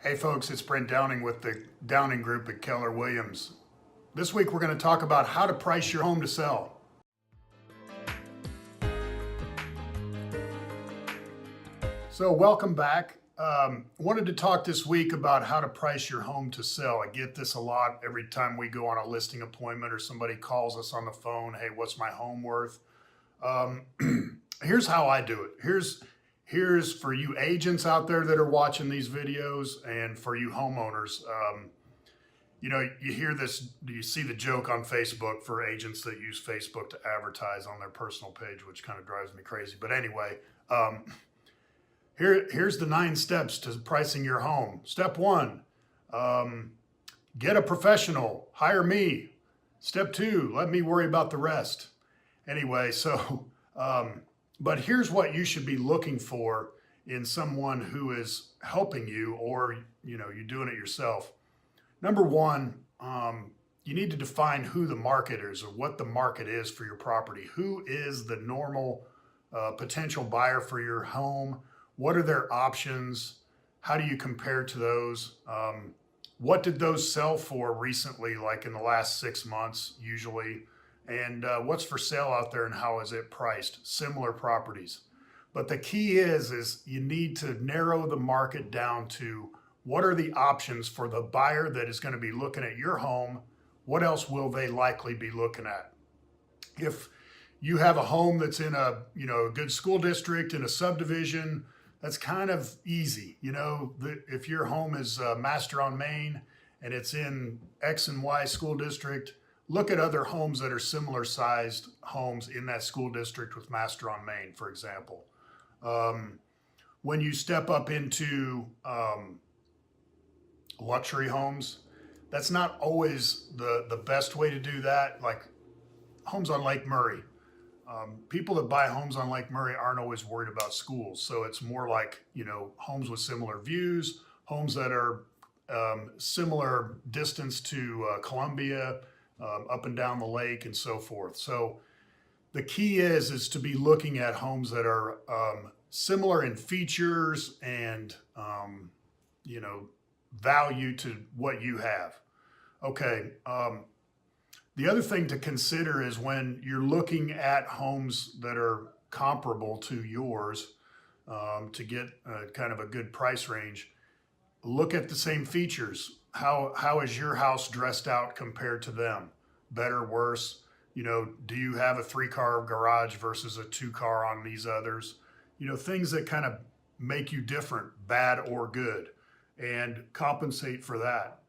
Hey folks, it's Brent Downing with the Downing Group at Keller Williams. This week we're going to talk about how to price your home to sell. So welcome back. Wanted to talk this week about how to price your home to sell. I get this a lot every time we go on a listing appointment or somebody calls us on the phone. Hey, what's my home worth? Here's how I do it. Here's for you agents out there that are watching these videos, and for you homeowners. You hear this, do you see the joke on Facebook for agents that use Facebook to advertise on their personal page, which kind of drives me crazy. But anyway, here's the 9 steps to pricing your home. Step 1, get a professional, hire me. Step 2, let me worry about the rest. Anyway, but here's what you should be looking for in someone who is helping you, or you're doing it yourself. Number 1, you need to define who the market is, or what the market is for your property. Who is the normal potential buyer for your home? What are their options? How do you compare to those? What did those sell for recently, like in the last 6 months usually? And what's for sale out there and how is it priced? Similar properties. But the key is you need to narrow the market down to what are the options for the buyer that is going to be looking at your home. What else will they likely be looking at? If you have a home that's in a good school district in a subdivision, that's kind of easy. If your home is Master on Main and it's in X and Y school district, look at other homes that are similar sized homes in that school district with Master on Main, for example. When you step up into luxury homes, that's not always the best way to do that. Like homes on Lake Murray. People that buy homes on Lake Murray aren't always worried about schools. So it's more like, homes with similar views, homes that are similar distance to Columbia, up and down the lake and so forth. So the key is to be looking at homes that are similar in features and, value to what you have. Okay. The other thing to consider is when you're looking at homes that are comparable to yours, to get kind of a good price range, look at the same features. How is your house dressed out compared to them? Better, worse? Do you have a 3-car garage versus a 2-car on these others? Things that kind of make you different, bad or good, and compensate for that.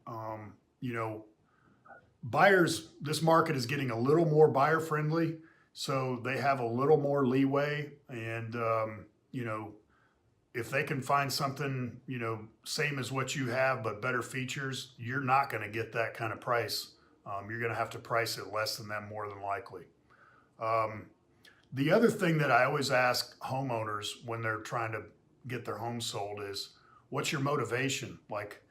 Buyers, this market is getting a little more buyer friendly, so they have a little more leeway. And, if they can find something, same as what you have, but better features, you're not going to get that kind of price. You're going to have to price it less than them more than likely. The other thing that I always ask homeowners when they're trying to get their home sold is, what's your motivation? Like,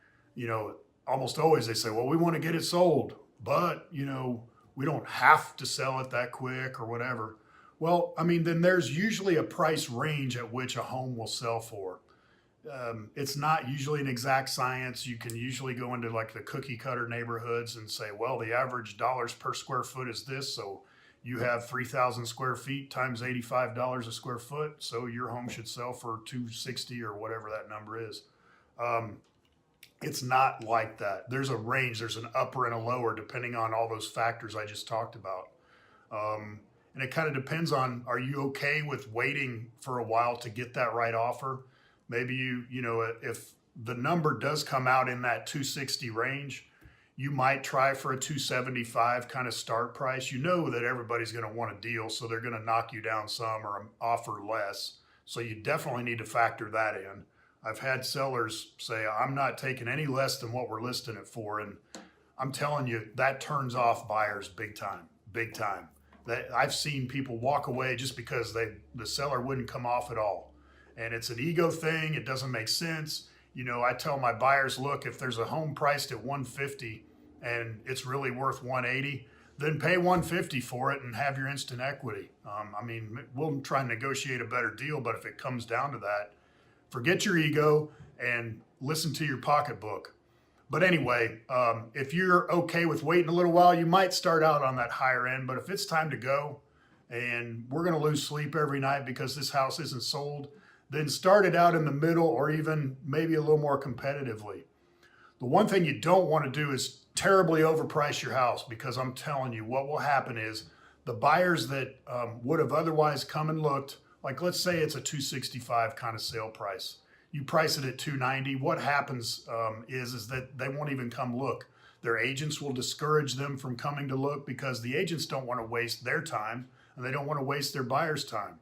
almost always they say, well, we want to get it sold, but, we don't have to sell it that quick or whatever. Well, then there's usually a price range at which a home will sell for. It's not usually an exact science. You can usually go into like the cookie cutter neighborhoods and say, well, the average dollars per square foot is this. So you have 3,000 square feet times $85 a square foot. So your home should sell for $260 or whatever that number is. It's not like that. There's a range. There's an upper and a lower depending on all those factors I just talked about. And it kind of depends on, are you okay with waiting for a while to get that right offer? Maybe if the number does come out in that 260 range, you might try for a 275 kind of start price. That everybody's going to want a deal, so they're going to knock you down some or offer less. So you definitely need to factor that in. I've had sellers say, I'm not taking any less than what we're listing it for. And I'm telling you, that turns off buyers big time, big time. I've seen people walk away just because the seller wouldn't come off at all. And it's an ego thing. It doesn't make sense. I tell my buyers, look, if there's a home priced at 150 and it's really worth 180, then pay 150 for it and have your instant equity. We'll try and negotiate a better deal, but if it comes down to that, forget your ego and listen to your pocketbook. But anyway, if you're okay with waiting a little while, you might start out on that higher end. But if it's time to go and we're going to lose sleep every night because this house isn't sold, then start it out in the middle or even maybe a little more competitively. The one thing you don't want to do is terribly overprice your house, because I'm telling you what will happen is the buyers that would have otherwise come and looked, like let's say it's a 265 kind of sale price. You price it at 290. What happens is that they won't even come look. Their agents will discourage them from coming to look because the agents don't want to waste their time and they don't want to waste their buyer's time.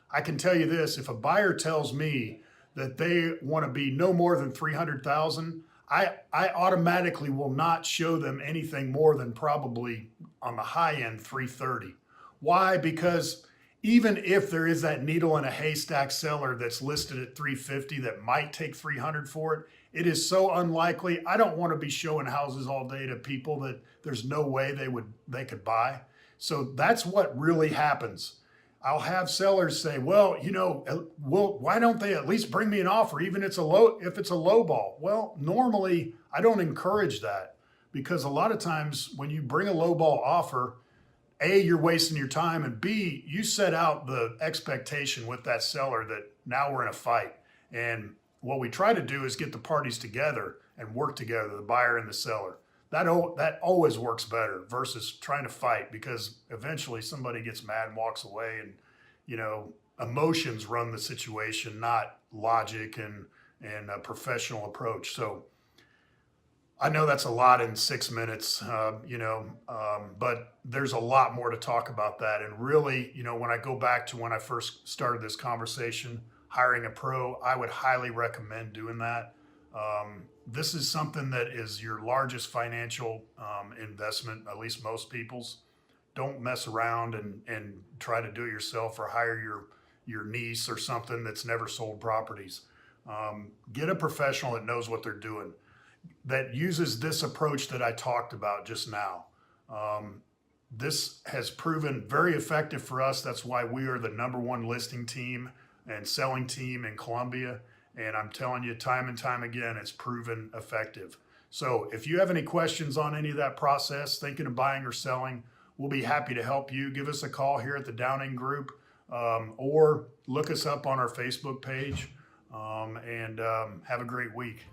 I can tell you this, if a buyer tells me that they want to be no more than 300,000, I automatically will not show them anything more than probably on the high end 330. Why? Because even if there is that needle in a haystack seller that's listed at 350 that might take 300 for it, it is so unlikely. I don't want to be showing houses all day to people that there's no way they could buy. So that's what really happens. I'll have sellers say, well, why don't they at least bring me an offer, even if it's a low ball? Well, normally I don't encourage that, because a lot of times when you bring a low ball offer, A, you're wasting your time, and B, you set out the expectation with that seller that now we're in a fight. And what we try to do is get the parties together and work together, the buyer and the seller. That always works better versus trying to fight, because eventually somebody gets mad and walks away, and emotions run the situation, not logic and a professional approach. So I know that's a lot in 6 minutes, but there's a lot more to talk about that. And really, when I go back to when I first started this conversation, hiring a pro, I would highly recommend doing that. This is something that is your largest financial investment, at least most people's. Don't mess around and try to do it yourself or hire your niece or something that's never sold properties. Get a professional that knows what they're doing, that uses this approach that I talked about just now. This has proven very effective for us. That's why we are the #1 listing team and selling team in Columbia. And I'm telling you, time and time again, it's proven effective. So if you have any questions on any of that process, thinking of buying or selling, we'll be happy to help you. Give us a call here at the Downing Group, or look us up on our Facebook page, and have a great week.